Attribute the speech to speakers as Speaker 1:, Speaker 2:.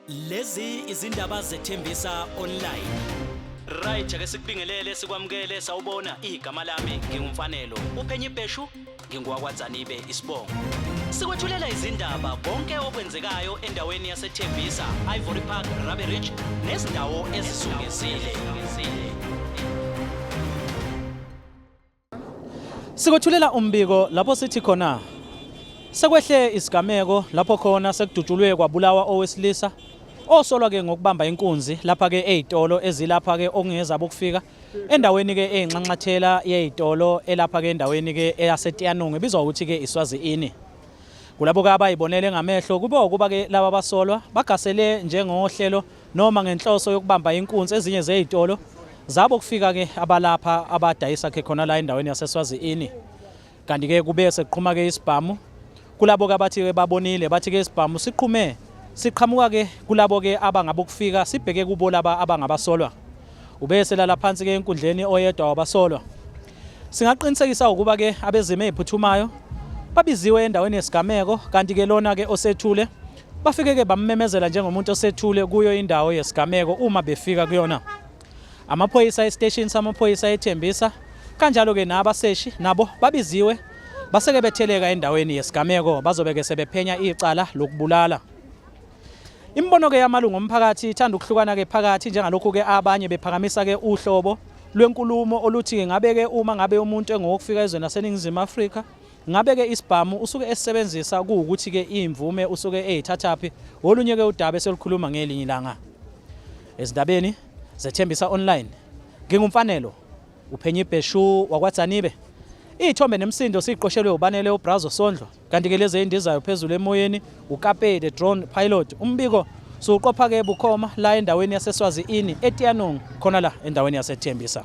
Speaker 1: Lezi izindaba zethembisa online. Right ake sikubingelele sikwamukele sawubona igama lami ngingumfanelo uphenye ibheshu ngingwakwaZanibe isibongo. Sikwethulela izindaba konke okwenzekayo endaweni yaseThembisa, Ivory Park, Rabe Ridge nezindawo ezisungezile. Sikwethulela umbiko lapho sithi khona sekwehle isigameko lapho khona sekudutshulwe kwabulawa owesilisa osolwa ke ngokubamba inkunzi lapha ke ezitolo ezilapha ke okungezabo ukufika endaweni ke enxanxathela yezitolo elapha ke endaweni ke eyaseTianung ebizwa ukuthi ke iSwazini. Kulabo ke abayibonele ngamehlo kube ukuba ke laba basolwa bagasele njengohlelo noma ngenhloso yokubamba inkunzi ezinye zezitolo zabo kufika ke abalapha abadayisa ke khona la endaweni yaseSwazini. Kanti ke kube seqhuma ke isibhamu kulabo ke abathi ke babonile bathi ke isibhamu siqhamuka ke kulabo ke abangabokufika sibheke kubo laba abangabasolwa ubese lala phansi ke enkundleni oyedwa wabasolwa. Singaqinisekisa ukuba ke abezimo eziphuthumayo babiziwe endaweni yesigameko kanti ke lona ke osethule bafike ke bammemezela njengomuntu osethule kuyo indawo yesigameko uma befika kuyona. Amaphoyisa estation samaphoyisa eThembisa kanjalo ke nabaseshi nabo babiziwe baseke betheleka endaweni yesigameko bazobe ke sebephenya icala lokubulala. Imbono ke yamalungu omphakathi ithanda ukuhlukana ke phakathi njengalokho ke abanye bephakamisa ke uhlobo lwenkulumo oluthi ngabe ke uma ngabe umuntu engokufika ezweni laseNingizimu Afrika ngabe ke isibhamu usuke esebenzisa ukuthi ke imvume usuke ezithathaphi olunye ke udaba eselikhuluma ngelinye ilanga. Ezindabeni zethembisa online ngingumfanelo uphenye ibheshu wakwaZanibe. Ithombe nemsindo siqoshelwe ubanele uBrazo Sondlo kanti ke lezi indizayo phezulu emoyeni uKape the drone pilot. Umbiko soqopha ke bukhoma la endaweni yaseSwazini eTianung khona la endaweni yaseThembisa.